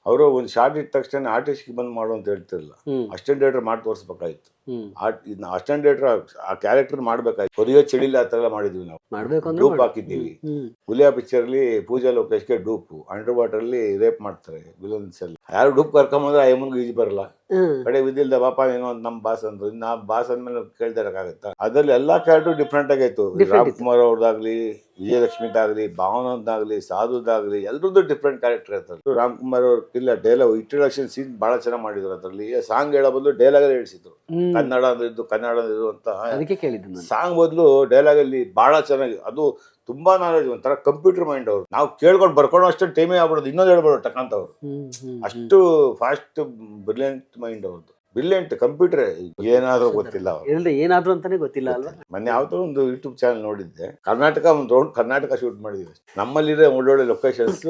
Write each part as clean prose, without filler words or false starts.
ಅವರು ಒಂದು ಶಾರ್ಟ್ ಇಟ್ಟ ತಕ್ಷಣ ಆರ್ಟಿಸ್ಟ್ಗೆ ಬಂದು ಮಾಡು ಅಂತ ಹೇಳ್ತಿರಲಿಲ್ಲ. ಅಸಿಸ್ಟೆಂಟ್ ಡೈರೆಕ್ಟರ್ ಮಾಡಿ ತೋರಿಸ್ಬೇಕಾಯ್ತು. ಅಸಿಸ್ಟೆಂಟ್ ಡೈರೆಕ್ಟರ್ ಆ ಕ್ಯಾರೆಕ್ಟರ್ ಮಾಡ್ಬೇಕಾಯ್ತು. ಕೊರಿಯೋ ಚಳಿಲಿ ಆ ಥರ ಮಾಡಿದ್ವಿ ನಾವು. ಡೂಪ್ ಹಾಕಿದ್ದೀವಿ. ಹುಲಿಯಾ ಪಿಕ್ಚರ್ಲಿ ಪೂಜಾ ಲೋಕೇಶ್ಗೆ ಡೂಪು, ಅಂಡರ್ ವಾಟರ್ ಅಲ್ಲಿ ರೇಪ್ ಮಾಡ್ತಾರೆ ವಿಲನ್ಸ್ ಅಲ್ಲಿ. ಯಾರು ಡೂಪ್ ಕರ್ಕೊಂಬಂದ್ರೆ ಆ ಎಮ್ಮನ್ಗೆ ಈಜಿ ಬರಲ್ಲ. ಕಡೆ ವಿದಿಲ್ದ ಬಾಪ ಏನೋ ಅಂತ ನಮ್ಮ ಬಾಸ್ ಅಂದ್ರು. ನಾ ಬಾಸ್ ಅಂದ್ಮೇಲೆ ಕೇಳ್ತಾ ಇರಕ್ಕಾಗತ್ತಾ? ಅದ್ರಲ್ಲಿ ಎಲ್ಲಾ ಕ್ಯಾರೆಕ್ಟರ್ ಡಿಫ್ರೆಂಟ್ ಆಗೈತು. ರಾಮ್ಕುಮಾರ್ ಅವ್ರದ್ದಾಗ್ಲಿ, ವಿಜಯಲಕ್ಷ್ಮಿದಾಗ್ಲಿ, ಭಾವನದ್ದಾಗ್ಲಿ, ಸಾಧುದಾಗ್ಲಿ, ಎಲ್ರದ್ದು ಡಿಫ್ರೆಂಟ್ ಕ್ಯಾರೆಕ್ಟರ್ ಇರ್ತದೆ. ರಾಮ್ಕುಮಾರ್ ಅವ್ರ ಇಲ್ಲ ಡೈಲಾಗ್ ಇಂಟ್ರೊಡಕ್ಷನ್ ಸೀನ್ ಬಹಳ ಚೆನ್ನಾಗಿ ಮಾಡಿದ್ರು. ಅದ್ರಲ್ಲಿ ಸಾಂಗ್ ಹೇಳೋ ಬದಲು ಡೈಲಾಗ್ ಅಲ್ಲಿ ಹೇಳ್ಸಿದ್ರು. ಕನ್ನಡ ಅಂದಿದ್ದು ಕನ್ನಡ ಅಂದಿದ್ದು ಅಂತ ಸಾಂಗ್ ಬದಲು ಡೈಲಾಗ್ ಅಲ್ಲಿ ಬಹಳ ಚೆನ್ನಾಗಿ, ಅದು ತುಂಬಾ ನಾಲೆಜ್. ಒಂಥರ ಕಂಪ್ಯೂಟರ್ ಮೈಂಡ್ ಅವ್ರು. ನಾವು ಕೇಳ್ಕೊಂಡು ಬರ್ಕೊಂಡು ಅಷ್ಟು ಟೈಮೇ ಆಗ್ಬಿಡೋದು, ಇನ್ನೊಂದು ಹೇಳ್ಬಿಡೋದು ಟಕ್ಕಂತ ಅವ್ರು. ಅಷ್ಟು ಫಾಸ್ಟ್ ಬ್ರಿಲಿಯಂಟ್ ಮೈಂಡ್ ಅವ್ರದ್ದು. Brilliant computer. ಏನಾದ್ರೂ ಗೊತ್ತಿಲ್ಲ ಅವ್ರು, ಏನಾದ್ರು ಅಂತಾನೆ ಗೊತ್ತಿಲ್ಲ ಅಲ್ವಾ. ಮೊನ್ನೆ ಯಾವ್ದೋ ಒಂದು ಯೂಟ್ಯೂಬ್ ಚಾನಲ್ ನೋಡಿದ್ದೆ, ಕರ್ನಾಟಕ ಒಂದು ರೌಂಡ್ ಕರ್ನಾಟಕ ಶೂಟ್ ಮಾಡಿದ್ವಿ. ನಮ್ಮಲ್ಲಿರೋ ಒಳ್ಳೊಳ್ಳೆ ಲೊಕೇಶನ್ಸ್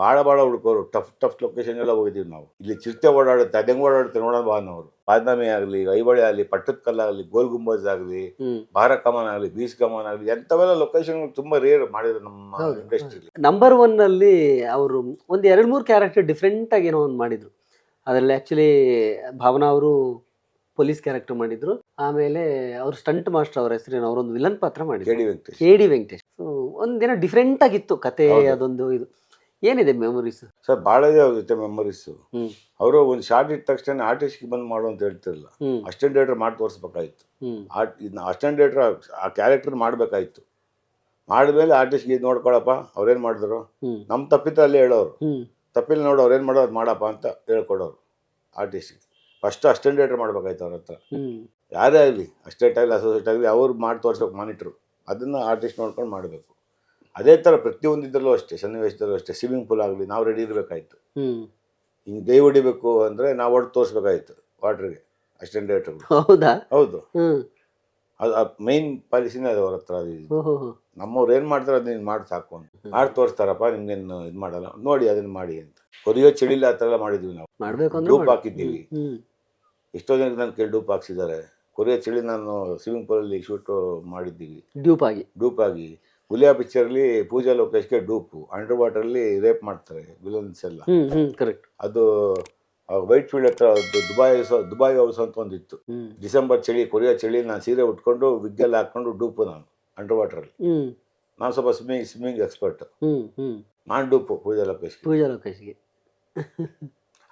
ಬಹಳ ಹುಡುಕೋರು. ಟಫ್ ಲೊಕೇಶನ್ ಎಲ್ಲ ಹೋಗಿದೀವಿ ನಾವು. ಇಲ್ಲಿ ಚಿರತೆ ಓಡಾಡುತ್ತೆ, ಅದಂಗ್ ಓಡಾಡುತ್ತೆ ನೋಡೋಣ ಬಾ ಅನ್ನೋರು. ಬಾದಾಮಿ ಆಗ್ಲಿ, ಐಹೊಳೆ ಆಗ್ಲಿ, ಪಟ್ಟದ ಕಲ್ಲ ಆಗ್ಲಿ, ಗೋಲ್ ಗುಂಬಜ್ ಆಗ್ಲಿ, ಭಾರ ಕಮಾನ್ ಆಗ್ಲಿ, ಬೀಚ್ ಕಮಾನ್ ಆಗ್ಲಿ, ಎಂತವೆಲ್ಲ ಲೊಕೇಶನ್ ತುಂಬಾ ರೇರ್ ಮಾಡಿದ್ರು ನಮ್ಮ ಇಂಡಸ್ಟ್ರಿ. ನಂಬರ್ 1 ಅಲ್ಲಿ ಅವರು ಒಂದ್ 2-3 ಕ್ಯಾರೆಕ್ಟರ್ ಡಿಫ್ರೆಂಟ್ ಆಗಿ ಏನೋ ಒಂದು ಮಾಡಿದ್ರು. ಅದರಲ್ಲಿ ಆಕ್ಚುಲಿ ಭಾವನಾ ಅವರು ಪೊಲೀಸ್ ಕ್ಯಾರೆಕ್ಟರ್ ಮಾಡಿದ್ರು. ಆಮೇಲೆ ಅವ್ರು ಸ್ಟಂಟ್ ಮಾಸ್ಟರ್, ಅವ್ರ ಹೆಸರೇನು, ಅವರೊಂದು ವಿಲನ್ ಪಾತ್ರ ಮಾಡಿದ್ರು, KD ವೆಂಕಟೇಶ್. ಒಂದೇನೋ ಡಿಫ್ರೆಂಟ್ ಆಗಿತ್ತು ಕತೆ. ಅದೊಂದು ಇದು ಏನಿದೆ ಮೆಮೊರೀಸ್ ಸರ್? ಭಾಳ ಇದೆ ಅವ್ರ ಜೊತೆ ಮೆಮೊರೀಸ್. ಅವರು ಒಂದು ಶಾರ್ಟ್ ಇಟ್ಟ ತಕ್ಷಣ ಆರ್ಟಿಸ್ಟ್ಗೆ ಬಂದು ಮಾಡು ಅಂತ ಹೇಳ್ತಿರಲಿಲ್ಲ. ಅಸಿಸ್ಟೆಂಟ್ ಡೈರೆಕ್ಟರ್ ಮಾಡಿ ತೋರಿಸ್ಬೇಕಾಯ್ತು. ಅಸಿಸ್ಟೆಂಟ್ ಡೈರೆಕ್ಟರ್ ಆ ಕ್ಯಾರೆಕ್ಟರ್ ಮಾಡ್ಬೇಕಾಯ್ತು. ಮಾಡಿದ್ಮೇಲೆ ಆರ್ಟಿಸ್ಟ್ಗೆ ನೋಡ್ಕೊಳಪ್ಪ ಅವ್ರೇನ್ ಮಾಡಿದ್ರು, ನಮ್ ತಪ್ಪಿತ್ತು ಅಲ್ಲಿ ಹೇಳೋರು. ತಪ್ಪಿಲ್ಲ ನೋಡು ಅವ್ರೇನ್ ಮಾಡೋರು ಅದು ಮಾಡಪ್ಪ ಅಂತ ಹೇಳ್ಕೊಡೋರು ಆರ್ಟಿಸ್ಟ್ಗೆ. ಫಸ್ಟ್ ಅಸಿಸ್ಟೆಂಟ್ ಡೈರೆಕ್ಟರ್ ಮಾಡ್ಬೇಕಾಯ್ತು ಅವ್ರ ಹತ್ರ. ಯಾರೇ ಆಗಲಿ, ಅಸಿಸ್ಟೆಂಟ್ ಆಗಲಿ ಅಸೋಸಿಯೇಟ್ ಆಗಲಿ, ಅವ್ರು ಮಾಡಿ ತೋರಿಸ್ಬೇಕು ಮಾನಿಟ್ರು. ಅದನ್ನ ಆರ್ಟಿಸ್ಟ್ ನೋಡ್ಕೊಂಡು ಮಾಡಬೇಕು. ಅದೇ ಥರ ಪ್ರತಿಯೊಂದಿದ್ರಲ್ಲೂ ಅಷ್ಟೇ, ಸನ್ನಿವೇಶದಲ್ಲೂ ಅಷ್ಟೇ. ಸ್ವಿಮ್ಮಿಂಗ್ ಪೂಲ್ ಆಗಲಿ, ನಾವು ರೆಡಿ ಇರಬೇಕಾಯ್ತು. ಹಿಂಗೆ ದೈ ಹೊಡಿಬೇಕು ಅಂದರೆ ನಾವು ಹೊಡೆದು ತೋರಿಸ್ಬೇಕಾಯ್ತು ವಾಟ್ರಿಗೆ ಅಸಿಸ್ಟೆಂಟ್ ಡೈರೆಕ್ಟರ್. ಹೌದು, ಅದು ಮೈನ್ ಪಾಲಿಸಿನೇ ಅದು ಅವ್ರ ಹತ್ರ. ಅದು ನಮ್ಮವ್ರು ಏನು ಮಾಡ್ತಾರೆ ಅದನ್ನ ಮಾಡಿ ಸಾಕು ಅಂತ ಮಾಡಿ ತೋರಿಸ್ತಾರಪ್ಪ. ನಿಮ್ಗೇನು ಇದು ಮಾಡಲ್ಲ, ನೋಡಿ ಅದನ್ನ ಮಾಡಿ ಅಂತ. ಕೊರಿಯೋ ಚಳಿಲಿ ಆ ಥರ ಎಲ್ಲ ಮಾಡಿದ್ವಿ ನಾವು. ಡೂಪ್ ಹಾಕಿದ್ದೀವಿ. ಎಷ್ಟೋ ಜನಕ್ಕೆ ನನ್ನ ಕೇಳಿ ಡೂಪ್ ಹಾಕ್ಸಿದ್ದಾರೆ. ಕೊರಿಯೋ ಚಳಿ ನಾನು ಸ್ವಿಮ್ಮಿಂಗ್ ಪೂಲಲ್ಲಿ ಶೂಟ್ ಮಾಡಿದ್ದೀವಿ ಡೂಪ್ ಆಗಿ. ಹುಲಿಯಾ ಪಿಕ್ಚರ್ಲಿ ಪೂಜಾ ಲೋಕೇಶ್ಗೆ ಡೂಪು, ಅಂಡರ್ ವಾಟರ್ ಅಲ್ಲಿ ರೇಪ್ ಮಾಡ್ತಾರೆ ವಿಲನ್ಸ್ ಎಲ್ಲ. ಕರೆಕ್ಟ್. ಅದು ವೈಟ್ ಫೀಲ್ಡ್ ಹತ್ರ ದುಬಾಯ್ ಹೌಸ್ ಅಂತ ಒಂದಿತ್ತು. ಡಿಸೆಂಬರ್ ಚಳಿ, ಕೊರಿಯಾ ಚಳಿ, ನಾನು ಸೀರೆ ಉಟ್ಕೊಂಡು ವಿಗ್ಗೆಲ್ಲ ಹಾಕೊಂಡು ಡೂಪು ನಾನು ಅಂಡರ್ ವಾಟರ್ ಅಲ್ಲಿ. ನಾನು ಸ್ವಲ್ಪ ಸ್ವಿಮ್ಮಿಂಗ್ ಎಕ್ಸ್ಪರ್ಟ್. ನಾನು ಡೂಪು ಪೂಜಾ ಲೋಕೇಶ್ಗೆ.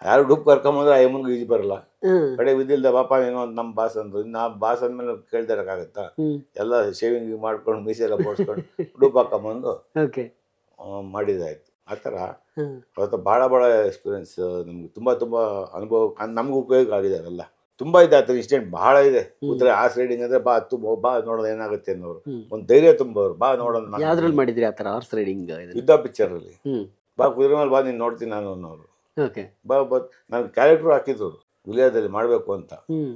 ಯಾರು ಡೂಪ್ ಕರ್ಕೊಂಬಂದ್ರೆ ಆ ಎಮ್ಮನ್ಗೆ ಈಜಿ ಬರಲ್ಲ. ಕಡೆ ವಿದಿಲ್ದ ಬಾಪ ಏನೋ ಅಂತ ನಮ್ಮ ಬಾಸ್ ಅಂದ್ರು. ನಾ ಬಾಸ್ ಅಂದ್ಮೇಲೆ ಕೇಳ್ತಾ ಇರಕ್ಕಾಗತ್ತಾ? ಎಲ್ಲ ಶೇವಿಂಗ್ ಮಾಡ್ಕೊಂಡು ಮೀಸೆ ಎಲ್ಲ ಬೋಡ್ಸ್ಕೊಂಡು ಡೂಪ್ ಹಾಕೊಂಬಂದು ಮಾಡಿದಾಯ್ತು. ಆ ಥರ ಅವತ್ತು ಭಾಳ ಎಕ್ಸ್ಪೀರಿಯನ್ಸ್ ನಮ್ಗೆ. ತುಂಬಾ ಅನುಭವ ನಮ್ಗೆ ಉಪಯೋಗ ಆಗಿದೆ. ಅವೆಲ್ಲ ತುಂಬಾ ಇದೆ. ಆ ಥರ ಇನ್ಸಿಡೆಂಟ್ ಭಾಳ ಇದೆ. ಕೂತ್ರೆ ಆರ್ಸ್ ರೈಡಿಂಗ್ ಅಂದ್ರೆ ಬಾ ನೋಡೋದು ಏನಾಗುತ್ತೆ ಅನ್ನೋರು. ಒಂದು ಧೈರ್ಯ ತುಂಬೋರು. ಬಾ ನೋಡೋಣ. ಯಾವ್ದ್ರಲ್ಲಿ ಮಾಡಿದ್ರಿ ಆ ಥರ ಆರ್ಸ್ ರೈಡಿಂಗ್? ಯುದ್ಧ ಪಿಕ್ಚರ್ ಅಲ್ಲಿ. ಬಾ ಕುದುರೆ ಮೇಲೆ ಬಾ, ನೀನು ನೋಡ್ತೀನಿ ನಾನು ಅನ್ನೋರು. ಬಾ ನಾನು ಕ್ಯಾರೆಕ್ಟರ್ ಹಾಕಿದ್ರು ವಿಲಿಯಾದಲ್ಲಿ ಮಾಡಬೇಕು ಅಂತ.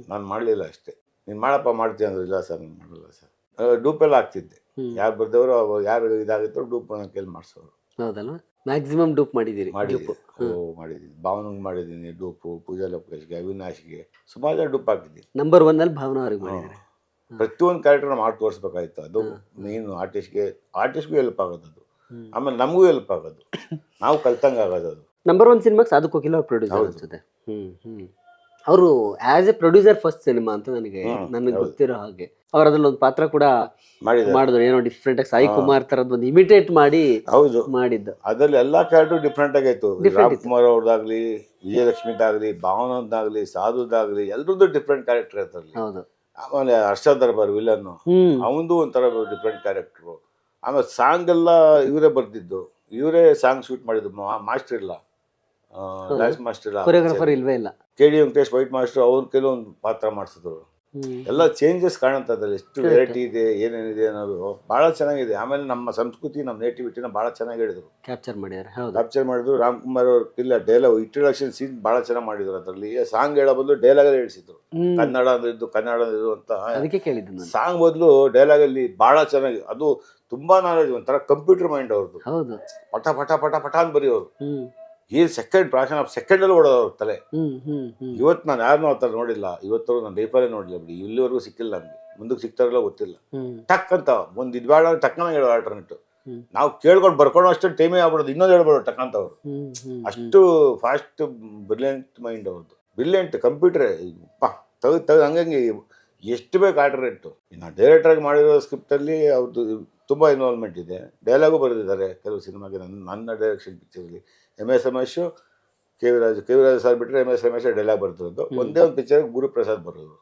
ನಾನು ಮಾಡಲಿಲ್ಲ ಅಷ್ಟೇ. ನೀನು ಮಾಡಪ್ಪ ಮಾಡ್ತೀನಿ ಅಂದ್ರು. ಇಲ್ಲ ಸರ್ ನಾನು ಮಾಡಲ್ಲ ಸರ್. ಡೂಪೆಲ್ಲ ಹಾಕ್ತಿದ್ದೆ. ಯಾರು ಬರ್ದವರು ಯಾರು ಇದಾಗಿತ್ತು ಡೂಪ್ ಕೈಲಿ ಮಾಡಿಸೋರು. ಹೌದಲ್ವಾ? ಮ್ಯಾಕ್ಸಿಮಮ್ ಡೂಪ್ ಮಾಡಿದ್ದೀರಿ? ಮಾಡಿದ್ದೀನಿ. ಭಾವನಂಗೆ ಮಾಡಿದ್ದೀನಿ ಡೂಪು, ಪೂಜಾ ಲೋಕೇಶ್ಗೆ, ಅವಿನಾಶ್ಗೆ ಸುಮಾರು ಡೂಪ್ ಹಾಕಿದ್ದೀನಿ. ನಂಬರ್ 1 ಅಲ್ಲಿ ಭಾವನಾ ಅವ್ರಿಗೆ ಮಾಡಿದ್ದೀರಿ. ಪ್ರತಿಯೊಂದು ಕ್ಯಾರೆಕ್ಟರ್ ಮಾಡಿ ತೋರಿಸ್ಬೇಕಾಯ್ತು. ಅದು ನೀನು ಆರ್ಟಿಸ್ಟ್ಗೂ ಹೆಲ್ಪ್ ಆಗೋದು. ಅದು ಆಮೇಲೆ ನಮಗೂ ಹೆಲ್ಪ್ ಆಗೋದು, ನಾವು ಕಲ್ತಂಗೆ ಆಗೋದು. ಅದು ನಂಬರ್ 1 ಸಿನಿಮಾಗೆ ಸಾಧು ಕೋಕಿಲ ಅವ್ರು ಪ್ರೊಡ್ಯೂಸರ್ ಅನ್ಸುತ್ತೆ. ಅವರು as A producer first cinema ಅಂತ ನನಗೆ ಗೊತ್ತಿರೋ ಹಾಗೆ. ಅವ್ರು ಅದ್ರಲ್ಲಿ ಒಂದು ಪಾತ್ರ ಕೂಡ ಮಾಡಿದ್ರು, ಏನೋ ಡಿಫ್ರೆಂಟ್ ಆಗಿ ಸಾಯಿ ಕುಮಾರ್ ತರದ್ ಒಂದು ಇಮಿಟೇಟ್ ಮಾಡಿದ್ದು. ಅದ್ರಲ್ಲಿ ಎಲ್ಲಾ ಕ್ಯಾರೆಕ್ಟರ್ ಡಿಫ್ರೆಂಟ್ ಆಗೈತು. ರಾಮ್ಕುಮಾರ್ ಅವ್ರದ್ದಾಗ್ಲಿ, ವಿಜಯಲಕ್ಷ್ಮಿದಾಗ್ಲಿ, ಭಾವನದ್ದಾಗ್ಲಿ, ಸಾಧುದಾಗ್ಲಿ, ಎಲ್ರದ್ದು ಡಿಫ್ರೆಂಟ್ ಕ್ಯಾರೆಕ್ಟರ್ ಇರ್ತಲ್ಲಿ. ಆಮೇಲೆ ಹರ್ಷ ದರ್ಬಾರ್ ವಿಲನ್, ಅವನದು ಒಂಥರ ಡಿಫ್ರೆಂಟ್ ಕ್ಯಾರೆಕ್ಟರ್. ಆಮೇಲೆ ಸಾಂಗ್ ಎಲ್ಲ ಇವರೇ ಬರ್ದಿದ್ದು, ಇವರೇ ಸಾಂಗ್ ಶೂಟ್ ಮಾಡಿದ್ದು. ಮಾಸ್ಟರ್ ಇಲ್ಲ, ಡ್ಯಾನ್ಸ್ ಮಾಸ್ಟರ್ ಇಲ್ಲ, ಕೊರಿಯೋಗ್ರಾಫರ್ ಇಲ್ವೇ ಇಲ್ಲ. KD ವೆಂಕಟೇಶ್ ವೈಟ್ ಮಾಸ್ಟರ್ ಅವ್ರ ಕೆಲವೊಂದು ಪಾತ್ರ ಮಾಡಿಸಿದ್ರು. ಎಲ್ಲ ಚೇಂಜಸ್ ಕಾಣುತ್ತೆ. ಎಷ್ಟು ವೆರೈಟಿ ಇದೆ, ಏನೇನಿದೆ ಅನ್ನೋದು ಬಹಳ ಚೆನ್ನಾಗಿದೆ. ಆಮೇಲೆ ನಮ್ಮ ಸಂಸ್ಕೃತಿ, ನಮ್ಮ ನೇಟಿವಿಟಿನ ಬಹಳ ಚೆನ್ನಾಗಿ ಹೇಳಿದ್ರು, ಕ್ಯಾಪ್ಚರ್ ಮಾಡಿದ್ರು. ರಾಮ್ಕುಮಾರ್ ಅವ್ರ ಇಲ್ಲ ಡೈಲಾಗ್ ಇಂಟ್ರೊಡಕ್ಷನ್ ಸೀನ್ ಬಹಳ ಚೆನ್ನಾಗಿ ಮಾಡಿದ್ರು. ಅದರಲ್ಲಿ ಸಾಂಗ್ ಹೇಳೋ ಬದಲು ಡೈಲಾಗ್ ಅಲ್ಲಿ ಹೇಳಿಸಿದ್ರು. ಕನ್ನಡ ಅಂದಿದ್ದು ಅಂತ ಸಾಂಗ್ ಬದಲು ಡೈಲಾಗ್ ಅಲ್ಲಿ ಬಹಳ ಚೆನ್ನಾಗಿ. ಅದು ತುಂಬಾ ನಾಲೆಜ್. ಒಂಥರ ಕಂಪ್ಯೂಟರ್ ಮೈಂಡ್ ಅವ್ರದ್ದು. ಪಟ ಪಟ ಪಟ ಪಟ ಅಂತ ಬರೆಯೋರು. ಫ್ರಾಕ್ಷನ್ ಆಫ್ ಸೆಕೆಂಡ್ ಅಲ್ಲಿ ಓಡೋದು ಅವ್ರ ತಲೆ. ಇವತ್ತು ನಾನು ಯಾರನ್ನೂ ಆ ಥರ ನೋಡಿಲ್ಲ. ಇವತ್ತು ನನ್ನ ಲೈಫಲ್ಲೇ ನೋಡಿಲ್ಲ ಬಿಡಿ. ಇಲ್ಲಿವರೆಗೂ ಸಿಕ್ಕಿಲ್ಲ ನಮ್ಗೆ. ಮುಂದಕ್ಕೆ ಸಿಗ್ತಾರಲ್ಲ ಗೊತ್ತಿಲ್ಲ. ಟಕ್ ಅಂತ ಒಂದು ಇದು ಬೇಡ ಟಕ್ಕನ ಹೇಳೋ ಆಲ್ಟರ್ನೇಟ್. ನಾವು ಕೇಳ್ಕೊಂಡು ಬರ್ಕೊಂಡು ಅಷ್ಟು ಟೈಮೇ ಆಗ್ಬಿಡೋದು, ಇನ್ನೊಂದು ಹೇಳ್ಬಿಡೋದು ಟಕ್ಕಂತವ್ರು. ಅಷ್ಟು ಫಾಸ್ಟ್ ಬ್ರಿಲಿಯಂಟ್ ಮೈಂಡ್ ಅವ್ರದ್ದು, ಬ್ರಿಲಿಯಂಟ್ ಕಂಪ್ಯೂಟರ್ ತೆಗೆದು ಹಂಗಂಗೆ ಎಷ್ಟು ಬೇಕು ಆಲ್ಟರ್ನೇಟು. ಇನ್ನು ಡೈರೆಕ್ಟ್ರಾಗಿ ಮಾಡಿರೋ ಸ್ಕ್ರಿಪ್ಟಲ್ಲಿ ಅವ್ರದ್ದು ತುಂಬ ಇನ್ವಾಲ್ವ್ಮೆಂಟ್ ಇದೆ. ಡೈಲಾಗು ಬರೆದಿದ್ದಾರೆ ಕೆಲವು ಸಿನಿಮಾಗೆ. ನನ್ನ ಡೈರೆಕ್ಷನ್ ಪಿಕ್ಚರಲ್ಲಿ MS Ramesh, K V Raju sir ಬಿಟ್ಟರೆ MS ರಮೇಶ್ ಡೈಲಾಗ್ ಬರ್ತಿರೋದು. ಒಂದೇ ಒಂದು ಪಿಕ್ಚರ್ಗೆ ಗುರುಪ್ರಸಾದ್ ಬರೋದು,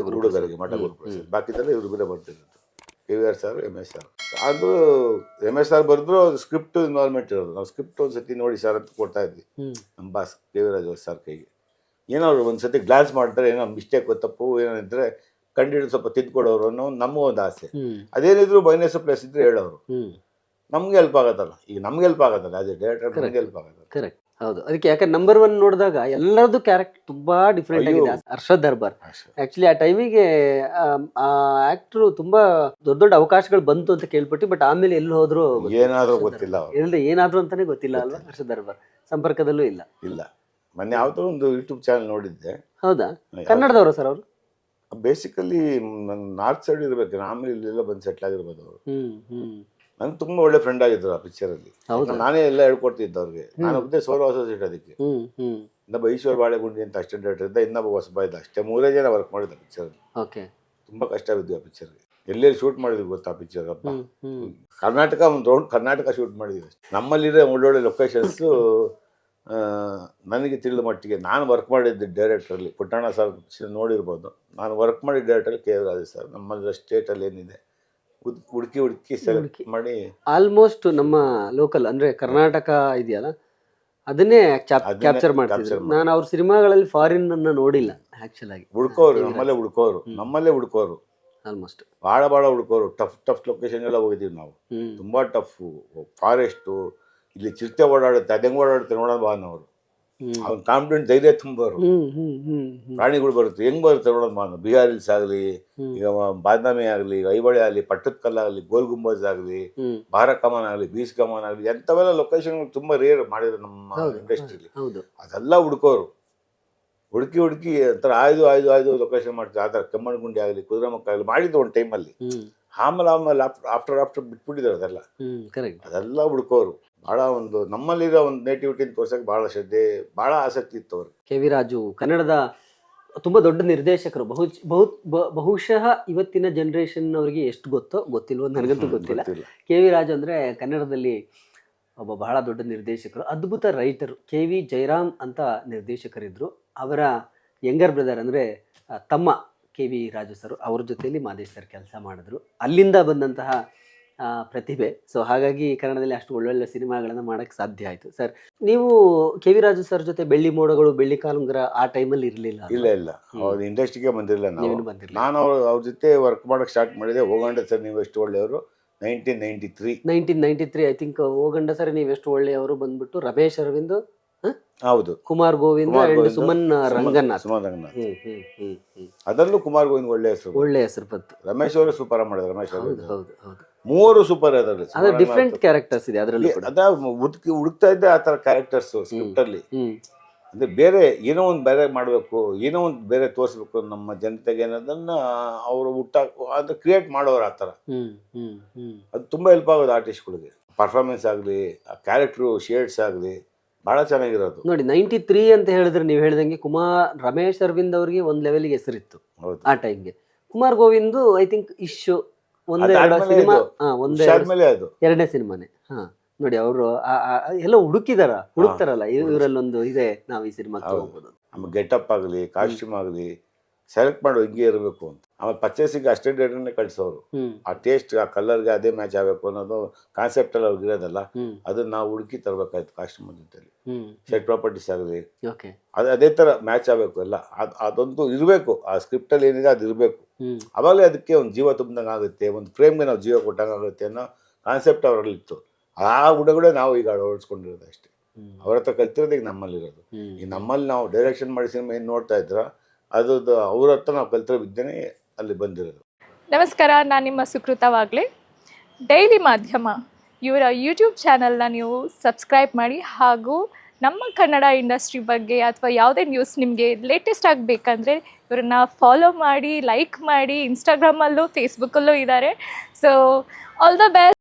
ಹುಡುಗರಿಗೆ ಮಠ ಗುರುಪ್ರಸಾದ್. ಬಾಕಿದೆಲ್ಲ ಇವ್ರು ಬೇರೆ ಬರ್ತಿರೋದು, KVR ಸರ್, MS ಸರ್. ಆದರೂ MS ಸರ್ ಬರೆದ್ರು ಸ್ಕ್ರಿಪ್ಟು ಇನ್ವಾಲ್ವ್ಮೆಂಟ್ ಇರೋದು. ನಾವು ಸ್ಕ್ರಿಪ್ಟ್ ಒಂದು ಸತಿ ನೋಡಿ ಸರ್ ಅಂತ ಕೊಡ್ತಾ ಇದ್ವಿ ನಮ್ಮ ಬಾಸ್ KV ರಾಜು ಸರ್ ಕೈಗೆ. ಏನೋ ಅವ್ರು ಒಂದು ಸತಿ ಗ್ಲಾನ್ಸ್ ಮಾಡ್ತಾರೆ, ಏನೋ ಮಿಸ್ಟೇಕ್ ತಪ್ಪು ಏನೋ ಇದ್ದರೆ ಕಂಡಿಡಿದು ಸ್ವಲ್ಪ ತಿದ್ಕೊಡೋರು ಅನ್ನೋ ನಮಗೊಂದು ಆಸೆ. ಅದೇನಿದ್ರು ಮೈನಸ್ ಪ್ಲಸ್ ಇದ್ರೆ ಹೇಳೋರು, ನಮ್ಗೆ ಹೆಲ್ಪ್ ಆಗತ್ತಲ್ಲ. ಈಗ ನಮ್ಗೆ ಹೆಲ್ಪ್ ಆಗತ್ತಲ್ಲ, ಅದೇ ಡೈರೆಕ್ಟರ್ ನಮ್ಗೆ ಹೆಲ್ಪ್ ಆಗತ್ತಲ್ಲ. ಕರೆಕ್ಟ್, ಹೌದು. ಅದಕ್ಕೆ ಯಾಕಂದ್ರೆ ನಂಬರ್ 1 ನೋಡಿದಾಗ ಎಲ್ಲರದ್ದು ಕ್ಯಾರೆಕ್ಟರ್ ತುಂಬಾ ಡಿಫ್ರೆಂಟ್ ಆಗಿದೆ. ಹರ್ಷದ್ ದರ್ಬಾರ್ ಆಕ್ಚುಲಿ ಆ ಟೈಮಿಗೆ ಆ ಆಕ್ಟರ್ ತುಂಬಾ ದೊಡ್ಡ ದೊಡ್ಡ ಅವಕಾಶಗಳು ಬಂತು ಅಂತ ಕೇಳ್ಪಟ್ಟು, ಬಟ್ ಆಮೇಲೆ ಎಲ್ಲಿ ಹೋದ್ರು ಏನಾದ್ರೂ ಗೊತ್ತಿಲ್ಲ, ಏನಾದ್ರು ಅಂತಾನೆ ಗೊತ್ತಿಲ್ಲ ಅಲ್ವಾ. ಹರ್ಷದ್ ದರ್ಬಾರ್ ಸಂಪರ್ಕದಲ್ಲೂ ಇಲ್ಲ. ಮೊನ್ನೆ ಯಾವುದೋ ಒಂದು ಯೂಟ್ಯೂಬ್ ಚಾನಲ್ ನೋಡಿದ್ದೆ. ಹೌದಾ? ಕನ್ನಡದವರು ಸರ್ ಅವರು? ಬೇಸಿಕಲಿ ನಾರ್ತ್ ಸೈಡ್ ಇರ್ಬೇಕು, ಆಮೇಲೆ ಇಲ್ಲೆಲ್ಲ ಬಂದು ಸೆಟ್ಲ್ ಆಗಿರ್ಬೋದು ಅವರು. ನನ್ಗೆ ತುಂಬ ಒಳ್ಳೆ ಫ್ರೆಂಡ್ ಆಗಿದ್ರು ಆ ಪಿಕ್ಚರಲ್ಲಿ. ನಾನೇ ಎಲ್ಲ ಹೇಳ್ಕೊಡ್ತಿದ್ದೆ ಅವ್ರಿಗೆ. ನಾನು ಒಬ್ಬನೇ ಸೋಲೋ ಅಸೋಸಿಯೇಟ್. ಅದಕ್ಕೆ ಇನ್ನೊಬ್ಬ ಈಶ್ವರ್ ಬಾಳೆಗುಂಡಿ ಅಂತ ಅಸಿಸ್ಟೆಂಟ್ ಡೈರೆಕ್ಟರ್ ಇದ್ದ, ಇನ್ನೊಬ್ಬ ಹೊಸಬ ಇದ್ದ. ಅಷ್ಟೇ 3 ಜನ ವರ್ಕ್ ಮಾಡಿದ್ದ ಪಿಕ್ಚರಲ್ಲಿ. ತುಂಬ ಕಷ್ಟ ಬಿದ್ದು ಆ ಪಿಕ್ಚರ್ಗೆ. ಎಲ್ಲೆಲ್ಲಿ ಶೂಟ್ ಮಾಡಿದ್ವಿ ಗೊತ್ತಾ ಆ ಪಿಕ್ಚರ್? ಅಪ್ಪ, ಕರ್ನಾಟಕ ಒಂದು ರೌಂಡ್ ಕರ್ನಾಟಕ ಶೂಟ್ ಮಾಡಿದ್ವಿ. ನಮ್ಮಲ್ಲಿರೋ ಒಳ್ಳೊಳ್ಳೆ ಲೊಕೇಶನ್ಸು ನನಗೆ ತಿಳಿದ ಮಟ್ಟಿಗೆ ನಾನು ವರ್ಕ್ ಮಾಡಿದ್ದೆ ಡೈರೆಕ್ಟ್ರಲ್ಲಿ. ಪುಟ್ಟಣ್ಣ ಸರ್ ನೋಡಿರ್ಬೋದು. ನಾನು ವರ್ಕ್ ಮಾಡಿದ ಡೈರೆಕ್ಟ್ರಲ್ಲಿ KV ರಾಜು ಸರ್. ನಮ್ಮ ಸ್ಟೇಟಲ್ಲಿ ಏನಿದೆ ಹುಡುಕಿ ಸೆಲೆಕ್ಟ್ ಮಾಡಿ ಆಲ್ಮೋಸ್ಟ್ ನಮ್ಮ ಲೋಕಲ್ ಅಂದ್ರೆ ಕರ್ನಾಟಕ ಇದೆಯಲ್ಲ ಅದನ್ನೇ ಕ್ಯಾಪ್ಚರ್ ಮಾಡ್ತಿದ್ರು. ನಾನು ಅವ್ರ ಸಿನಿಮಾಗಳಲ್ಲಿ ಫಾರಿನ್ ಅನ್ನ ನೋಡಿಲ್ಲ ಆಕ್ಚುಲ್ ಆಗಿ. ಹುಡ್ಕೋರು ನಮ್ಮಲ್ಲೇ ಹುಡ್ಕೋರು ಆಲ್ಮೋಸ್ಟ್ ಭಾಳ ಹುಡ್ಕೋರು. ಟಫ್ ಲೊಕೇಶನ್ ಎಲ್ಲ ಹೋಗಿದ್ದೀವಿ ನಾವು. ತುಂಬಾ ಟಫ್ ಫಾರೆಸ್ಟು. ಇಲ್ಲಿ ಚಿರತೆ ಓಡಾಡುತ್ತೆ, ಅದಂಗೆ ಓಡಾಡುತ್ತೆ ನೋಡೋಣ ಬಾ ಅನ್ನೋರು. ಅವ್ನು ಕಾನ್ಫಿಡೆಂಟ್, ಧೈರ್ಯ ತುಂಬೋರು. ಪ್ರಾಣಿಗಳು ಬರುತ್ತೆ, ಹೆಂಗ್ ಬರುತ್ತೆ ನೋಡೋಣ ಬಾ ಅನ್ನೋ. ಬಿಹಾರ್ ಹಿಲ್ಸ್ ಆಗಲಿ, ಈಗ ಬಾದಾಮಿ ಆಗಲಿ, ಐಹೊಳೆ ಆಗಲಿ, ಪಟ್ಟದಕಲ್ಲು ಆಗಲಿ, ಗೋಲ್ ಗುಂಬಜ್ ಆಗಲಿ, ಭಾರ ಕಮಾನ್ ಆಗಲಿ, ಬೀಚ್ ಕಮಾನ್ ಆಗಲಿ, ಎಂಥವೆಲ್ಲ ಲೊಕೇಶನ್ ತುಂಬಾ ರೇರ್ ಮಾಡಿದ್ರು ನಮ್ಮ ಇಂಡಸ್ಟ್ರಿಲಿ. ಅದೆಲ್ಲ ಹುಡ್ಕೋರು. ಹುಡುಕಿ ಒಂಥರ ಆಯ್ದು ಲೊಕೇಶನ್ ಮಾಡ್ತೀವಿ. ಆ ಥರ ಕೆಮ್ಮಣ್ಣಗುಂಡಿ ಆಗಲಿ, ಕುದುರೆಮುಖ ಆಗಲಿ ಮಾಡಿದ್ದು ಒಂದು ಟೈಮಲ್ಲಿ. ಆಮೇಲೆ ಆಫ್ಟರ್ ಬಿಟ್ಬಿಟ್ಟಿದ್ರು ಅದೆಲ್ಲ. ಅದೆಲ್ಲ ಹುಡ್ಕೋರು. ಭಾಳ ಒಂದು ನಮ್ಮಲ್ಲಿರೋ ಒಂದು ನೇಟಿವಿಟಿನ ತೋರ್ಸಕ್ಕೆ ಭಾಳ ಶ್ರದ್ಧೆ, ಭಾಳ ಆಸಕ್ತಿ ಇತ್ತು ಅವ್ರಿಗೆ. KV ರಾಜು ಕನ್ನಡದ ತುಂಬಾ ದೊಡ್ಡ ನಿರ್ದೇಶಕರು. ಬಹುಶಃ ಇವತ್ತಿನ ಜನರೇಷನ್ ಅವರಿಗೆ ಎಷ್ಟು ಗೊತ್ತಿಲ್ವೋ ನನಗಂತೂ ಗೊತ್ತಿಲ್ಲ. KV ರಾಜು ಅಂದ್ರೆ ಕನ್ನಡದಲ್ಲಿ ಒಬ್ಬ ಬಹಳ ದೊಡ್ಡ ನಿರ್ದೇಶಕರು, ಅದ್ಭುತ ರೈಟರು. KV ಜಯರಾಮ್ ಅಂತ ನಿರ್ದೇಶಕರಿದ್ರು. ಅವರ ಯಂಗರ್ ಬ್ರದರ್ ಅಂದರೆ ತಮ್ಮ KV ರಾಜು ಸರ್, ಅವ್ರ ಜೊತೆಯಲ್ಲಿ ಮಾದೇಶ್ ಸರ್ ಕೆಲಸ ಮಾಡಿದ್ರು. ಅಲ್ಲಿಂದ ಬಂದಂತಹ ಪ್ರತಿಭೆ. ಸೊ ಹಾಗಾಗಿ ಕನ್ನಡದಲ್ಲಿ ಅಷ್ಟು ಒಳ್ಳೊಳ್ಳೆ ಸಿನಿಮಾಗಳನ್ನು ಮಾಡೋಕ್ಕೆ ಸಾಧ್ಯ ಆಯಿತು. ಸರ್, ನೀವು KV ರಾಜು ಸರ್ ಜೊತೆ ಬೆಳ್ಳಿ ಮೋಡಗಳು, ಬೆಳ್ಳಿ ಕಾಲುಂಗುರ ಆ ಟೈಮಲ್ಲಿ ಇರಲಿಲ್ಲ? ಇಲ್ಲ ಅವ್ರ ಇಂಡಸ್ಟ್ರಿಗೆ ಬಂದಿರಲಿಲ್ಲ. ನಾನು ಅವ್ರ ಜೊತೆ ವರ್ಕ್ ಮಾಡೋಕ್ಕೆ ಸ್ಟಾರ್ಟ್ ಮಾಡಿದೆ. ಹೋಗಂಡ ಸರ್ ನೀವು ಎಷ್ಟು ಒಳ್ಳೆಯವರು 1993 ಐ ಥಿಂಕ್. ಹೋಗಂಡ ಸರ್ ನೀವು ಎಷ್ಟು ಒಳ್ಳೆಯವರು ಬಂದ್ಬಿಟ್ಟು ರಮೇಶ್ ಅರವಿಂದ್, ಹೌದು, ಕುಮಾರ್ ಗೋವಿಂದ ಅಂಡ್ ಸುಮನ್ ರಂಗನಾಥ್. ಅದರಲ್ಲೂ ಕುಮಾರ್ ಗೋವಿಂದ್ ಒಳ್ಳೆ ಹೆಸರು ಬಂತು. ರಮೇಶ್ ಅವರು ಸೂಪರ್ ಮಾಡಿದ್ರು. ರಮೇಶ್ ಹೌದು ಮೂವರು ಸೂಪರ್. ಅದರಲ್ಲಿ ಡಿಫ್ರೆಂಟ್ ಕ್ಯಾರೆಕ್ಟರ್ಸ್ ಇದೆ. ಅದರಲ್ಲಿ ಹುಡುಕ್ತಾ ಇದ್ದೆ ಆ ಥರ ಕ್ಯಾರೆಕ್ಟರ್ಸ್ ಸ್ಕ್ರಿಪ್ಟ್ ಅಲ್ಲಿ. ಅಂದ್ರೆ ಬೇರೆ ಏನೋ ಒಂದು ಬೇರೆ ಮಾಡಬೇಕು, ಏನೋ ಒಂದು ಬೇರೆ ತೋರಿಸ್ಬೇಕು ನಮ್ಮ ಜನತೆಗೆ ಅನ್ನೋದನ್ನ ಅವರು ಅದು ಕ್ರಿಯೇಟ್ ಮಾಡೋರು. ಆ ಥರ ಅದು ತುಂಬಾ ಹೆಲ್ಪ್ ಆಗೋದು ಆರ್ಟಿಸ್ಟ್ಗಳಿಗೆ. ಪರ್ಫಾರ್ಮೆನ್ಸ್ ಆಗಲಿ, ಕ್ಯಾರೆಕ್ಟ್ರು ಶೇಡ್ಸ್ ಆಗಲಿ ಭಾಳ ಚೆನ್ನಾಗಿರೋದು. ನೋಡಿ 93 ಅಂತ ಹೇಳಿದ್ರೆ ನೀವು ಹೇಳ್ದಂಗೆ ರಮೇಶ್ ಅರವಿಂದ್ ಅವ್ರಿಗೆ ಒಂದು ಲೆವೆಲ್ಗೆ ಹೆಸರಿತ್ತು ಆ ಟೈಮ್ಗೆ. ಕುಮಾರ್ ಗೋವಿಂದ್ ಐ ಥಿಂಕ್ ಒಂದೇ ಸಿನಿಮಾ, ಎರಡನೇ ಸಿನಿಮಾನೇ. ನೋಡಿ ಅವರು ಎಲ್ಲ ಹುಡುಕ್ತಾರಲ್ಲ, ಇವರಲ್ಲೊಂದು ಇದೆ, ನಾವು ಈ ಸಿನಿಮಾಕ್ಕೆ ಹೋಗ್ಬೋದು. ಆಮೇಲೆ ಗೆಟಪ್ ಆಗಲಿ, ಕಾಸ್ಟ್ಯೂಮ್ ಆಗಲಿ ಸೆಲೆಕ್ಟ್ ಮಾಡೋ ಹಿಂಗೆ ಇರಬೇಕು ಅಂತ. ಆಮೇಲೆ ಪರ್ಚೇಸಿಂಗ್ ಅಸಿಸ್ಟೆಂಟ್ ಡೈರೆಕ್ಟರ್ನೇ ಕಳಿಸೋರು. ಆ ಟೇಸ್ಟ್, ಆ ಕಲರ್ಗೆ ಅದೇ ಮ್ಯಾಚ್ ಆಗಬೇಕು ಅನ್ನೋದು ಕಾನ್ಸೆಪ್ಟ್ ಎಲ್ಲ ಅವ್ರಿಗೆ ಇರೋದಲ್ಲ. ಅದನ್ನ ನಾವು ಹುಡುಕಿ ತರಬೇಕಾಯ್ತು. ಕಾಸ್ಟ್ಯೂಮ್ ಜೊತೆಲಿ ಸೆಟ್ ಪ್ರಾಪರ್ಟೀಸ್ ಆಗಲಿ, ಅದೇ ಥರ ಮ್ಯಾಚ್ ಆಗಬೇಕು ಎಲ್ಲ. ಅದೊಂದು ಇರಬೇಕು. ಆ ಸ್ಕ್ರಿಪ್ಟಲ್ಲಿ ಏನಿದೆ ಅದು ಇರಬೇಕು. ಆವಾಗಲೇ ಅದಕ್ಕೆ ಒಂದು ಜೀವ ತುಂಬ್ದಂಗೆ ಆಗುತ್ತೆ, ಒಂದು ಫ್ರೇಮ್ಗೆ ನಾವು ಜೀವ ಕೊಟ್ಟಂಗೆ ಆಗುತ್ತೆ ಅನ್ನೋ ಕಾನ್ಸೆಪ್ಟ್ ಅವರಲ್ಲಿ ಇತ್ತು. ಆ ಗುಣಗಳೇ ನಾವು ಈಗ ಅಳವಡಿಸ್ಕೊಂಡಿರೋದು ಅಷ್ಟೇ. ಅವ್ರ ಹತ್ರ ಕಲ್ತಿರೋದು ಈಗ ನಮ್ಮಲ್ಲಿರೋದು. ಈಗ ನಮ್ಮಲ್ಲಿ ನಾವು ಡೈರೆಕ್ಷನ್ ಮಾಡಿ ಸಿನಿಮಾ ಏನು ನೋಡ್ತಾ ಇದ್ರ ಅದು ಅವ್ರ ಹತ್ರ ನಾವು ಕಲ್ತಿರೋ ವಿದ್ಯೆನೇ ಅಲ್ಲಿ ಬಂದಿರೋದು. ನಮಸ್ಕಾರ, ನಾನು ನಿಮ್ಮ ಸುಕೃತ ವಾಗ್ಲೆ. ಡೈಲಿ ಮಾಧ್ಯಮ ಇವರ ಯೂಟ್ಯೂಬ್ ಚಾನಲ್ನ ನೀವು ಸಬ್ಸ್ಕ್ರೈಬ್ ಮಾಡಿ, ಹಾಗೂ ನಮ್ಮ ಕನ್ನಡ ಇಂಡಸ್ಟ್ರಿ ಬಗ್ಗೆ ಅಥವಾ ಯಾವುದೇ ನ್ಯೂಸ್ ನಿಮಗೆ ಲೇಟೆಸ್ಟ್ ಆಗಬೇಕಂದ್ರೆ ಇವ್ರನ್ನ ಫಾಲೋ ಮಾಡಿ, ಲೈಕ್ ಮಾಡಿ. ಇನ್ಸ್ಟಾಗ್ರಾಮಲ್ಲೂ ಫೇಸ್ಬುಕ್ಕಲ್ಲೂ ಇದ್ದಾರೆ. So all the best.